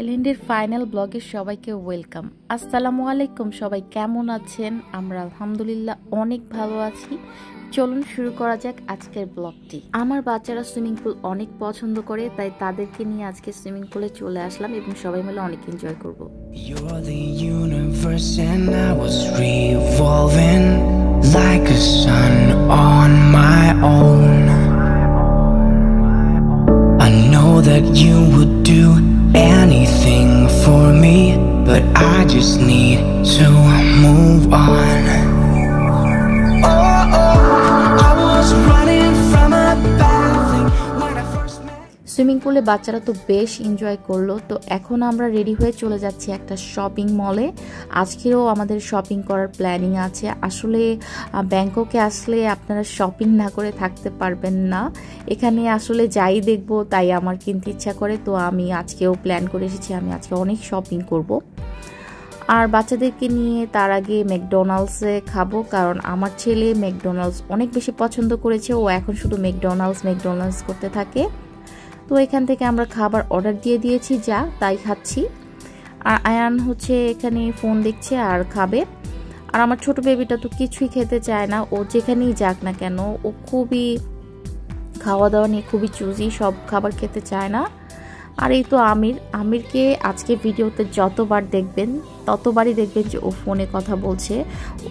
থাইল্যান্ডের ফাইনাল ব্লগে সবাইকে ওয়েলকাম। আসসালামু আলাইকুম। সবাই কেমন আছেন? আমরা আলহামদুলিল্লাহ অনেক ভালো আছি। চলুন শুরু করা যাক আজকের ব্লগটি। আমার বাচ্চারা সুইমিং পুল অনেক পছন্দ করে, তাই তাদেরকে নিয়ে আজকে সুইমিং পুলে চলে আসলাম এবং সবাই মিলে অনেক এনজয় করব। You're the universe and I was revolving like a sun on my own. I know that you would do anything for me, but I just need to move on. Oh, I was running from a bad thing when I first met. Swimming পুলে বাচ্চারা তো বেশ enjoy করলো। তো এখন আমরা ready হয়ে চলে যাচ্ছি একটা শপিং মলে। আজকেও আমাদের শপিং করার প্ল্যানিং আছে। আসলে ব্যাংককে আসলে আপনারা শপিং না করে থাকতে পারবেন না। এখানে আসলে যাই দেখবো তাই আমার কিনতে ইচ্ছা করে। তো আমি আজকেও প্ল্যান করে এসেছি, আমি আজকে অনেক শপিং করব। আর বাচ্চাদেরকে নিয়ে তার আগে ম্যাকডোনাল্ডসে খাবো, কারণ আমার ছেলে ম্যাকডোনাল্ডস অনেক বেশি পছন্দ করেছে। ও এখন শুধু ম্যাকডোনাল্ডস করতে থাকে। তো এখান থেকে আমরা খাবার অর্ডার দিয়ে দিয়েছি, যা তাই খাচ্ছি। আর আয়ান হচ্ছে এখানে ফোন দেখছে আর খাবে। আর আমার ছোট বেবিটা তো কিছুই খেতে চায় না, ও যেখানেই যাক না কেন ও খুবই খাওয়া দাওয়া নিয়ে খুবই চুজি, সব খাবার খেতে চায় না। আর এই তো আমিরকে আজকে ভিডিওতে যতবার দেখবেন ততবারই দেখবেন যে ও ফোনে কথা বলছে।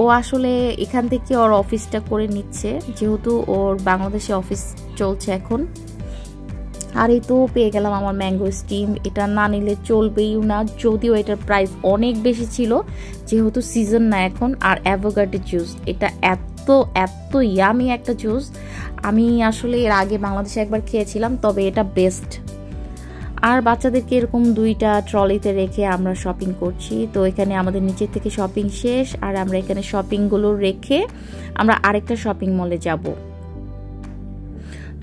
ও আসলে এখান থেকে ওর অফিসটা করে নিচ্ছে, যেহেতু ওর বাংলাদেশে অফিস চলছে এখন। আর এই তো পেয়ে গেলাম আমার ম্যাঙ্গো স্টিম। এটা না নিলে চলবেই না, যদিও এটার প্রাইস অনেক বেশি ছিল, যেহেতু সিজন না এখন। আর অ্যাভোকাডো জুস, এটা এত ইয়ামি একটা জুস। আমি আসলে এর আগে বাংলাদেশে একবার খেয়েছিলাম, তবে এটা বেস্ট। আর বাচ্চাদেরকে এরকম দুইটা ট্রলিতে রেখে আমরা শপিং করছি। তো এখানে আমাদের নিচের থেকে শপিং শেষ, আর আমরা এখানে শপিংগুলো রেখে আমরা আরেকটা শপিং মলে যাব।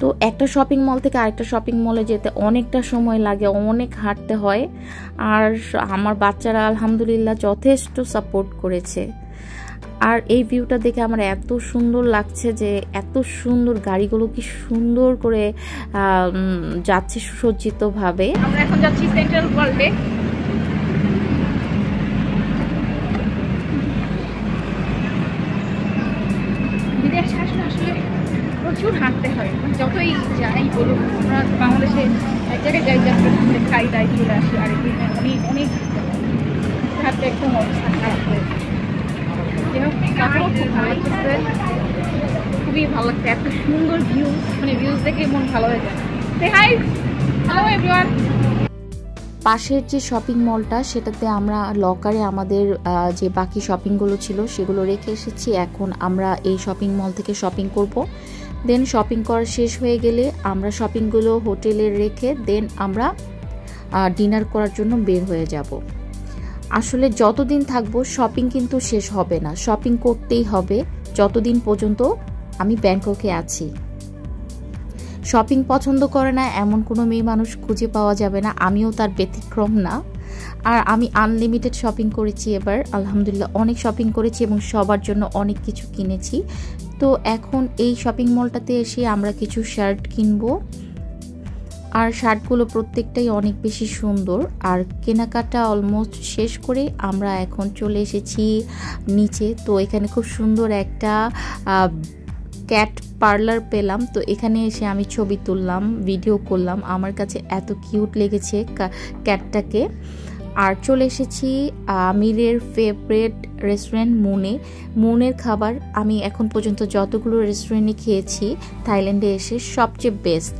তো একটা শপিং মল থেকে আরেকটা শপিং মলে যেতে অনেকটা সময় লাগে, অনেক হাঁটতে হয়। আর আমার বাচ্চারা আলহামদুলিল্লাহ যথেষ্ট সাপোর্ট করেছে। আর এই ভিউটা দেখে আমার এত সুন্দর লাগছে যে এত সুন্দর গাড়িগুলো কি সুন্দর করে যাচ্ছে সুসজ্জিতভাবে। আমরা এখন যাচ্ছি সেন্ট্রাল ওয়ার্ল্ডে। বিদেশে আসলে আসলে প্রচুর হাঁটতে হয়, যতই যাই বলুন। আমরা বাংলাদেশে এক জায়গায় যাই যাত্রা খাই দাই চলে আসি, আর অনেক অনেক হাঁটতে একদম অবস্থা খারাপ হয়ে তারপরেও খুব ভালো লাগছে, খুবই ভালো লাগছে। এত সুন্দর ভিউ, মানে ভিউজ দেখে মন ভালো হয়ে যায়। Hi, hello everyone. পাশের যে শপিং মলটা, সেটাতে আমরা লকারে আমাদের যে বাকি শপিংগুলো ছিল সেগুলো রেখে এসেছি। এখন আমরা এই শপিং মল থেকে শপিং করব। দেন শপিং করা শেষ হয়ে গেলে আমরা শপিংগুলো হোটেলে রেখে দেন আমরা ডিনার করার জন্য বের হয়ে যাব। আসলে যতদিন থাকবো শপিং কিন্তু শেষ হবে না, শপিং করতেই হবে যতদিন পর্যন্ত আমি ব্যাংককে আছি। শপিং পছন্দ করে না এমন কোনো মেয়ে মানুষ খুঁজে পাওয়া যাবে না, আমিও তার ব্যতিক্রম না। আর আমি আনলিমিটেড শপিং করেছি এবার, আলহামদুলিল্লাহ অনেক শপিং করেছি এবং সবার জন্য অনেক কিছু কিনেছি। তো এখন এই শপিং মলটাতে এসে আমরা কিছু শার্ট কিনবো। আর শার্টগুলো প্রত্যেকটাই অনেক বেশি সুন্দর। আর কেনাকাটা অলমোস্ট শেষ করে আমরা এখন চলে এসেছি নিচে। তো এখানে খুব সুন্দর একটা ক্যাট পার্লার পেলাম। তো এখানে এসে আমি ছবি তুললাম, ভিডিও করলাম। আমার কাছে এত কিউট লেগেছে ক্যাটটাকে। আর চলে এসেছি আমিরের ফেভারিট রেস্টুরেন্ট মুনের খাবার আমি এখন পর্যন্ত যতগুলো রেস্টুরেন্টে খেয়েছি থাইল্যান্ডে এসে সবচেয়ে বেস্ট।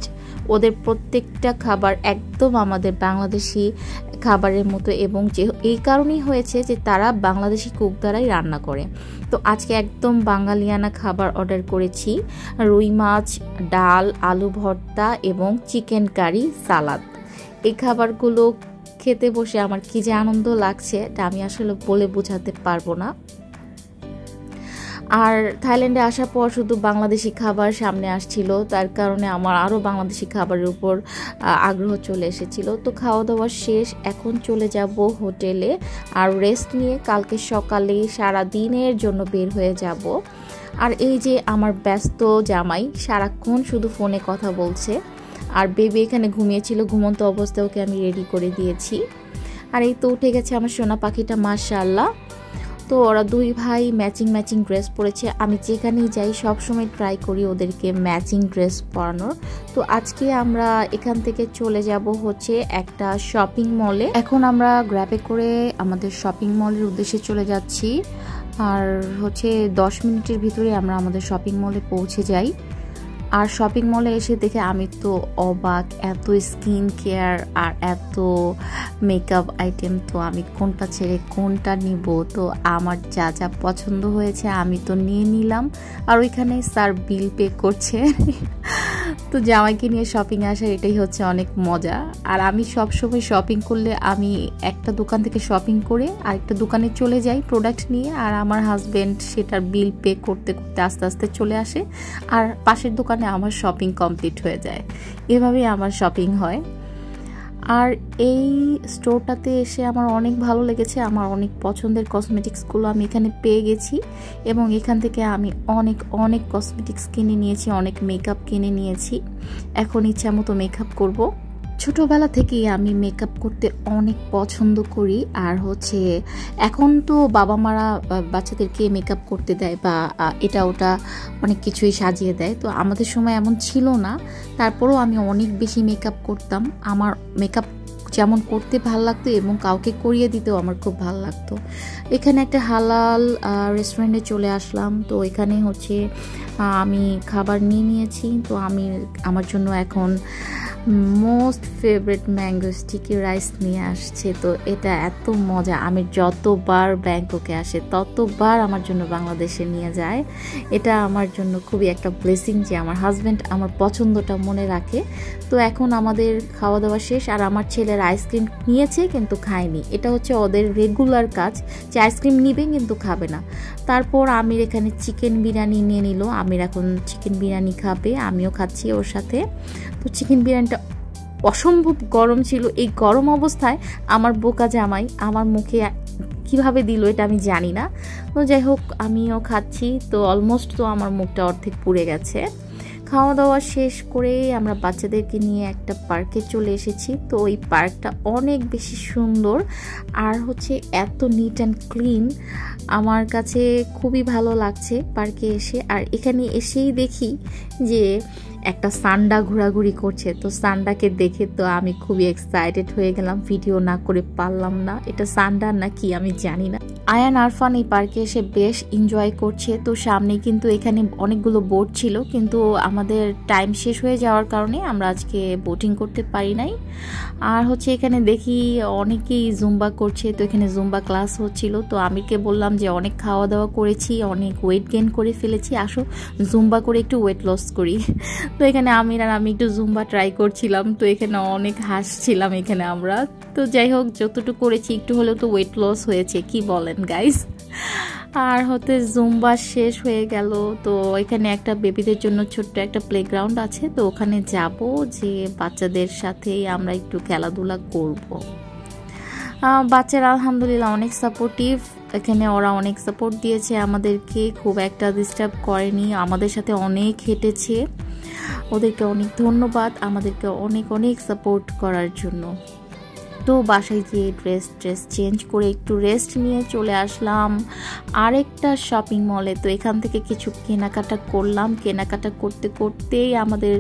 ওদের প্রত্যেকটা খাবার একদম আমাদের বাংলাদেশি খাবারের মতো, এবং যে এই কারণেই হয়েছে যে তারা বাংলাদেশি কুক দ্বারাই রান্না করে। তো আজকে একদম বাঙালিয়ানা খাবার অর্ডার করেছি, রুই মাছ, ডাল, আলু ভর্তা এবং চিকেন কারি, সালাদ। এই খাবারগুলো খেতে বসে আমার কি যে আনন্দ লাগছে এটা আমি আসলে বলে বোঝাতে পারবো না। আর থাইল্যান্ডে আসার পর শুধু বাংলাদেশি খাবার সামনে আসছিল, তার কারণে আমার আরও বাংলাদেশি খাবারের উপর আগ্রহ চলে এসেছিল। তো খাওয়া দাওয়া শেষ, এখন চলে যাব হোটেলে আর রেস্ট নিয়ে কালকে সকালে সারা দিনের জন্য বের হয়ে যাব। আর এই যে আমার ব্যস্ত জামাই সারাক্ষণ শুধু ফোনে কথা বলছে। আর বেবি এখানে ঘুমিয়েছিল, ঘুমন্ত অবস্থায় ওকে আমি রেডি করে দিয়েছি। আর এই তো উঠে গেছে আমার সোনা পাখিটা মাশাআল্লাহ। তো ওরা দুই ভাই ম্যাচিং ম্যাচিং ড্রেস পরেছে। আমি যেখানেই যাই সবসময় ট্রাই করি ওদেরকে ম্যাচিং ড্রেস পরানোর। তো আজকে আমরা এখান থেকে চলে যাব হচ্ছে একটা শপিং মলে। এখন আমরা গ্র্যাবে করে আমাদের শপিং মলের উদ্দেশ্যে চলে যাচ্ছি। আর হচ্ছে 10 মিনিটের ভিতরে আমরা আমাদের শপিং মলে পৌঁছে যাই। আর শপিং মলে এসে দেখে আমি তো অবাক, এত স্কিন কেয়ার আর এত মেকআপ আইটেম, তো আমি কোনটা ছেড়ে কোনটা নিব। তো আমার যা যা পছন্দ হয়েছে আমি তো নিয়ে নিলাম। আর ওইখানে স্যার বিল পে করছে। তো জামাইকে নিয়ে শপিংয়ে আসা এটাই হচ্ছে অনেক মজা। আর আমি সবসময় শপিং করলে আমি একটা দোকান থেকে শপিং করে আরেকটা দোকানে চলে যাই প্রোডাক্ট নিয়ে, আর আমার হাজব্যান্ড সেটার বিল পে করতে করতে আস্তে আস্তে চলে আসে, আর পাশের দোকানে আমার শপিং কমপ্লিট হয়ে যায়। এভাবেই আমার শপিং হয়। আর এই স্টোরটাতে এসে আমার অনেক ভালো লেগেছে। আমার অনেক পছন্দের কসমেটিক্সগুলো আমি এখানে পেয়ে গেছি, এবং এখান থেকে আমি অনেক অনেক কসমেটিক্স কিনে নিয়েছি, অনেক মেকআপ কিনে নিয়েছি। এখন ইচ্ছা মতো মেকআপ করব। ছোটবেলা থেকেই আমি মেকআপ করতে অনেক পছন্দ করি। আর হচ্ছে এখন তো বাবা মারা বাচ্চাদেরকে মেকআপ করতে দেয় বা এটা ওটা অনেক কিছুই সাজিয়ে দেয়। তো আমাদের সময় এমন ছিল না, তারপরেও আমি অনেক বেশি মেকআপ করতাম। আমার মেকআপ যেমন করতে ভালো লাগতো এবং কাউকে করিয়ে দিতেও আমার খুব ভালো লাগতো। এখানে একটা হালাল রেস্টুরেন্টে চলে আসলাম। তো এখানে হচ্ছে আমি খাবার নিয়ে নিয়েছি। তো আমি আমার জন্য এখন most favourite mango sticky rice নিয়ে আসছে। তো এটা এত মজা, আমি যতবার ব্যাংককে আসে ততবার আমার জন্য বাংলাদেশে নিয়ে যায়। এটা আমার জন্য খুবই একটা ব্লেসিং যে আমার হাজব্যান্ড আমার পছন্দটা মনে রাখে। তো এখন আমাদের খাওয়া দাওয়া শেষ, আর আমার ছেলের আইসক্রিম নিয়েছে কিন্তু খায়নি। এটা হচ্ছে ওদের রেগুলার কাজ যে আইসক্রিম নিবে কিন্তু খাবে না। তারপর আমির এখানে চিকেন বিরিয়ানি নিয়ে নিল। আমির এখন চিকেন বিরিয়ানি খাবে, আমিও খাচ্ছি ওর সাথে। তো চিকেন বিরিয়ানিটা অসম্ভব গরম ছিল। এই গরম অবস্থায় আমার বোকা জামাই আমার মুখে কিভাবে দিল এটা আমি জানি না। তো যাই হোক আমিও খাচ্ছি। তো অলমোস্ট তো আমার মুখটা অর্ধেক পুড়ে গেছে। খাওয়া দাওয়া শেষ করে আমরা বাচ্চাদেরকে নিয়ে একটা পার্কে চলে এসেছি। তো ওই পার্কটা অনেক বেশি সুন্দর, আর হচ্ছে এত নিট অ্যান্ড ক্লিন। আমার কাছে খুবই ভালো লাগছে পার্কে এসে। আর এখানে এসেই দেখি যে একটা সান্ডা ঘোরাঘুরি করছে। তো সান্ডাকে দেখে তো আমি খুবই এক্সাইটেড হয়ে গেলাম, ভিডিও না করে পারলাম না। এটা সান্ডা নাকি আমি জানি না। আয়ান আরফান এই পার্কে এসে বেশ এনজয় করছে। তো সামনে কিন্তু এখানে অনেকগুলো বোট ছিল, কিন্তু আমাদের টাইম শেষ হয়ে যাওয়ার কারণে আমরা আজকে বোটিং করতে পারি নাই। আর হচ্ছে এখানে দেখি অনেকেই জুম্বা করছে। তো এখানে জুম্বা ক্লাস হচ্ছিল। তো আমিরকে বললাম যে অনেক খাওয়া দাওয়া করেছি, অনেক ওয়েট গেইন করে ফেলেছি, আসো জুম্বা করে একটু ওয়েট লস করি। তো এখানে আমির আর আমি একটু জুম্বা ট্রাই করছিলাম। তো এখানে অনেক হাসছিলাম এখানে আমরা। তো যাই হোক যতটুকু করেছি একটু হলেও তো ওয়েট লস হয়েছে, কি বলেন গাইস। আর হতে জুম্বা শেষ হয়ে গেল। তো এখানে একটা বেবিদের জন্য ছোট্ট একটা প্লেগ্রাউন্ড আছে। তো ওখানে যাব, যে বাচ্চাদের সাথেই আমরা একটু খেলাধুলা করব। বাচ্চারা আলহামদুলিল্লাহ অনেক সাপোর্টিভ। এখানে ওরা অনেক সাপোর্ট দিয়েছে আমাদেরকে, খুব একটা ডিস্টার্ব করেনি, আমাদের সাথে অনেক হেঁটেছে। ওদেরকে অনেক ধন্যবাদ আমাদেরকে অনেক অনেক সাপোর্ট করার জন্য। তো বাসায় গিয়ে ড্রেস চেঞ্জ করে একটু রেস্ট নিয়ে চলে আসলাম আরেকটা শপিং মলে। তো এখান থেকে কিছু কেনাকাটা করলাম। কেনাকাটা করতে করতেই আমাদের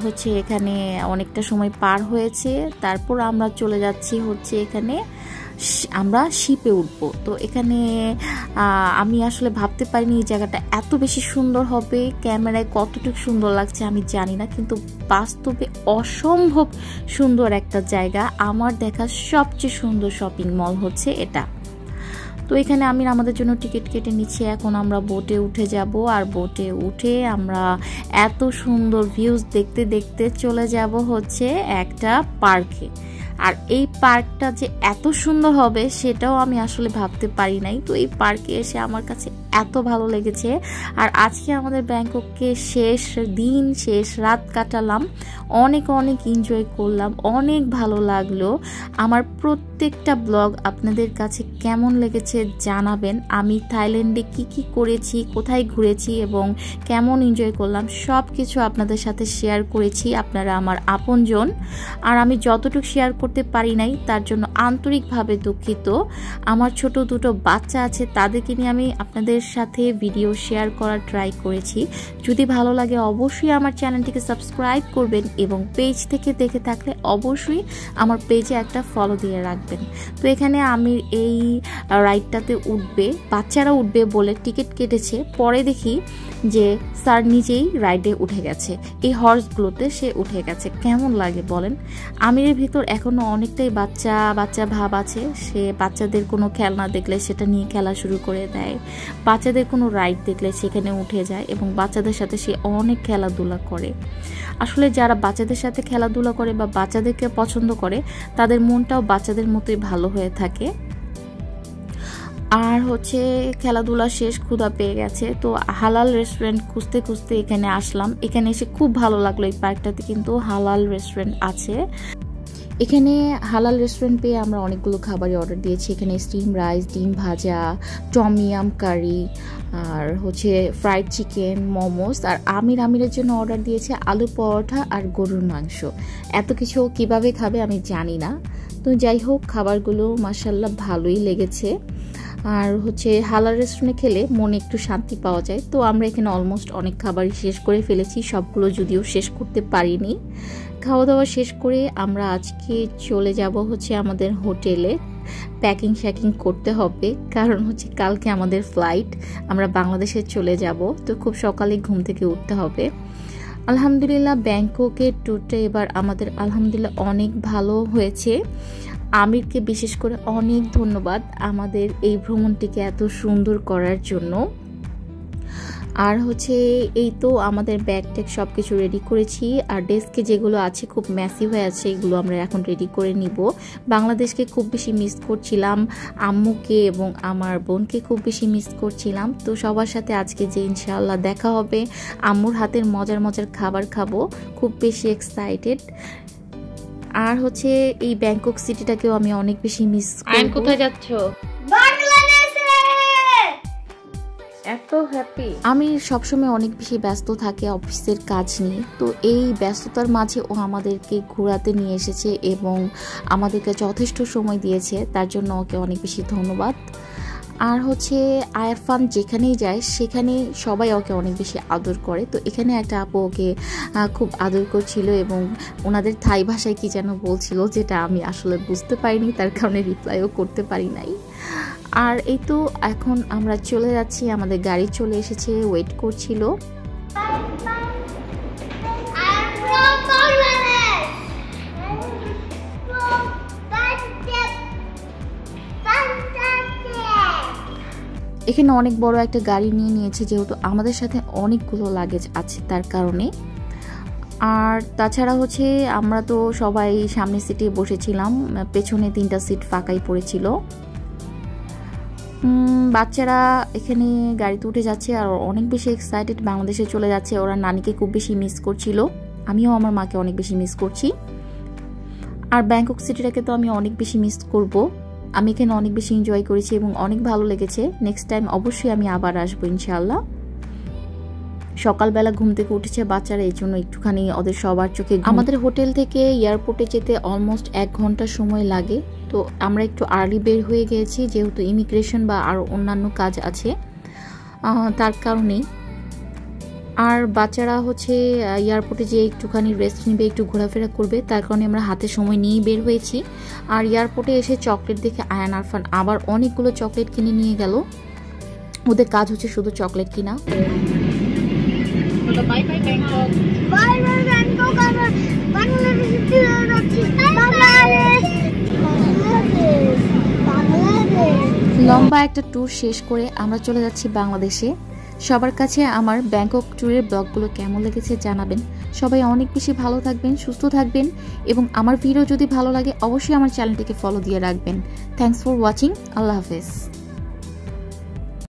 হচ্ছে এখানে অনেকটা সময় পার হয়েছে। তারপর আমরা চলে যাচ্ছি হচ্ছে এখানে আমরা শিপে উঠবো। তো এখানে আমি আসলে ভাবতে পারিনি এই জায়গাটা এত বেশি সুন্দর হবে। ক্যামেরায় কতটুকু সুন্দর লাগছে আমি জানি না, কিন্তু বাস্তবে অসম্ভব সুন্দর একটা জায়গা। আমার দেখা সবচেয়ে সুন্দর শপিং মল হচ্ছে এটা। তো এখানে আমি আমাদের জন্য টিকিট কেটে নিচ্ছি। এখন আমরা বোটে উঠে যাব, আর বোটে উঠে আমরা এত সুন্দর ভিউজ দেখতে দেখতে চলে যাব হচ্ছে একটা পার্কে। আর এই পার্কটা যে এত সুন্দর হবে সেটাও আমি আসলে ভাবতে পারি নাই। তো এই পার্কে এসে আমার কাছে এত ভালো লেগেছে। আর আজকে আমাদের ব্যাংককে শেষ দিন শেষ রাত কাটালাম, অনেক অনেক এনজয় করলাম, অনেক ভালো লাগলো। আমার প্রত্যেকটা ব্লগ আপনাদের কাছে কেমন লেগেছে জানাবেন। আমি থাইল্যান্ডে কি কি করেছি, কোথায় ঘুরেছি এবং কেমন এনজয় করলাম সব কিছু আপনাদের সাথে শেয়ার করেছি। আপনারা আমার আপনজন, আর আমি যতটুকু শেয়ার করতে পারি নাই তার জন্য আন্তরিকভাবে দুঃখিত। আমার ছোট দুটো বাচ্চা আছে, তাদেরকে নিয়ে আমি আপনাদের সাথে ভিডিও শেয়ার করার ট্রাই করেছি। যদি ভালো লাগে অবশ্যই আমার চ্যানেলটিকে সাবস্ক্রাইব করবেন এবং পেজ থেকে দেখে থাকলে অবশ্যই আমার পেজে একটা ফলো দিয়ে রাখবেন। তো এখানে আমি এই রাইডটাতে উঠবে, বাচ্চারা উঠবে বলে টিকিট কেটেছে, পরে দেখি যে স্যার নিজেই রাইডে উঠে গেছে, এই হর্সগুলোতে সে উঠে গেছে। কেমন লাগে বলেন? আমিরের ভিতর এখনো অনেকটাই বাচ্চা বাচ্চা ভাব আছে। সে বাচ্চাদের কোনো খেলনা দেখলে সেটা নিয়ে খেলা শুরু করে দেয়, বাচ্চাদের কোনো রাইড দেখলে সেখানে উঠে যায় এবং বাচ্চাদের সাথে সে অনেক খেলাধুলা করে। আসলে যারা বাচ্চাদের সাথে খেলাধুলা করে বা বাচ্চাদেরকে পছন্দ করে তাদের মনটাও বাচ্চাদের মতোই ভালো হয়ে থাকে। আর হচ্ছে খেলাধুলা শেষ, ক্ষুধা পেয়ে গেছে, তো হালাল রেস্টুরেন্ট খুঁজতে খুঁজতে এখানে আসলাম। এখানে এসে খুব ভালো লাগলো, এই পার্কটাতে কিন্তু হালাল রেস্টুরেন্ট আছে। এখানে হালাল রেস্টুরেন্ট পেয়ে আমরা অনেকগুলো খাবারই অর্ডার দিয়েছি। এখানে স্টিম রাইস, ডিম ভাজা, টমিয়াম কারি, আর হচ্ছে ফ্রাইড চিকেন, মোমোস। আর আমিরের জন্য অর্ডার দিয়েছে আলু পরোটা আর গরুর মাংস। এত কিছু কিভাবে খাবে আমি জানি না, তো যাই হোক খাবারগুলো মাশাআল্লাহ ভালোই লেগেছে। আর হচ্ছে হালাল রেস্টুরেন্টে খেলে মনে একটু শান্তি পাওয়া যায়। তো আমরা এখানে অলমোস্ট অনেক খাবারই শেষ করে ফেলেছি, সবগুলো যদিও শেষ করতে পারিনি। খাওয়া দাওয়া শেষ করে আমরা আজকে চলে যাব হচ্ছে আমাদের হোটেলে। প্যাকিং শ্যাকিং করতে হবে, কারণ হচ্ছে কালকে আমাদের ফ্লাইট, আমরা বাংলাদেশে চলে যাব। তো খুব সকালে ঘুম থেকে উঠতে হবে। আলহামদুলিল্লাহ ব্যাংককের ট্যুরটা এবার আমাদের আলহামদুলিল্লাহ অনেক ভালো হয়েছে। আমিরকে বিশেষ করে অনেক ধন্যবাদ আমাদের এই ভ্রমণটিকে এত সুন্দর করার জন্য। আর হচ্ছে এই তো আমাদের ব্যাগ ট্যাগ সব কিছু রেডি করেছি। আর ডেস্কে যেগুলো আছে খুব ম্যাসি হয়ে আছে, এগুলো আমরা এখন রেডি করে নিব। বাংলাদেশকে খুব বেশি মিস করছিলাম, আম্মুকে এবং আমার বোনকে খুব বেশি মিস করছিলাম। তো সবার সাথে আজকে যে ইনশাআল্লাহ দেখা হবে, আম্মুর হাতের মজার মজার খাবার খাবো, খুব বেশি এক্সাইটেড। আর হচ্ছে এই ব্যাংকক সিটিটাকেও আমি অনেক বেশি মিস করব। কোথায় যাচ্ছ? বাংলাদেশে। এত হ্যাপি। আমি সবসময় অনেক বেশি ব্যস্ত থাকি অফিসের কাজ নিয়ে, তো এই ব্যস্ততার মাঝে ও আমাদেরকে ঘোরাতে নিয়ে এসেছে এবং আমাদেরকে যথেষ্ট সময় দিয়েছে, তার জন্য ওকে অনেক বেশি ধন্যবাদ। আর হচ্ছে আয়ারফান যেখানেই যায় সেখানে সবাই ওকে অনেক বেশি আদর করে। তো এখানে একটা আপু ওকে খুব আদর করছিল এবং ওনাদের থাই ভাষায় কি যেন বলছিল, যেটা আমি আসলে বুঝতে পারিনি, তার কারণে রিপ্লাইও করতে পারি নাই। আর এই তো এখন আমরা চলে যাচ্ছি, আমাদের গাড়ি চলে এসেছে, ওয়েট করছিল। এখানে অনেক বড় একটা গাড়ি নিয়ে নিয়েছে, যেহেতু আমাদের সাথে অনেকগুলো লাগেজ আছে তার কারণে। আর তাছাড়া হচ্ছে আমরা তো সবাই সামনের সিটে বসেছিলাম, পেছনে 3টা সিট ফাঁকাই পড়েছিল। বাচ্চারা এখানে গাড়িতে উঠে যাচ্ছে আর অনেক বেশি এক্সাইটেড, বাংলাদেশে চলে যাচ্ছে। ওরা নানিকে খুব বেশি মিস করছিল, আমিও আমার মাকে অনেক বেশি মিস করছি। আর ব্যাংকক সিটিটাকে তো আমি অনেক বেশি মিস করব। আমি এখানে অনেক বেশি এনজয় করেছি এবং অনেক ভালো লেগেছে। নেক্সট টাইম অবশ্যই আমি আবার আসবো ইনশাআল্লাহ। সকালবেলা ঘুম থেকে উঠেছে বাচ্চারা, এই জন্য একটুখানি ওদের সবার চোখে। আমাদের হোটেল থেকে এয়ারপোর্টে যেতে অলমোস্ট 1 ঘন্টা সময় লাগে। তো আমরা একটু আর্লি বের হয়ে গিয়েছি, যেহেতু ইমিগ্রেশন বা আরও অন্যান্য কাজ আছে তার কারণেই। আর বাচ্চারা হচ্ছে এয়ারপোর্টে যেয়ে একটুখানি রেস্ট নেবে, একটু ঘোরাফেরা করবে, তার কারণে আমরা হাতে সময় নিয়েই বের হয়েছি। আর এয়ারপোর্টে এসে চকলেট দেখে আয়ান আরফান আবার অনেকগুলো চকলেট কিনে নিয়ে গেল। ওদের কাজ হচ্ছে শুধু চকলেট কিনা। Bye bye Bangkok. Bye bye Bangkok. আমরা বাংলাদেশে ফিরে যাচ্ছি। বাংলাদেশ। লম্বা একটা ট্যুর শেষ করে আমরা চলে যাচ্ছি বাংলাদেশে। সবার কাছে আমার ব্যাংকক ট্যুরের ব্লগগুলো কেমন লেগেছে জানাবেন। সবাই অনেক বেশি ভালো থাকবেন, সুস্থ থাকবেন এবং আমার ভিডিও যদি ভালো লাগে অবশ্যই আমার চ্যানেলটিকে ফলো দিয়ে রাখবেন। Thanks for watching. আল্লাহ হাফেজ।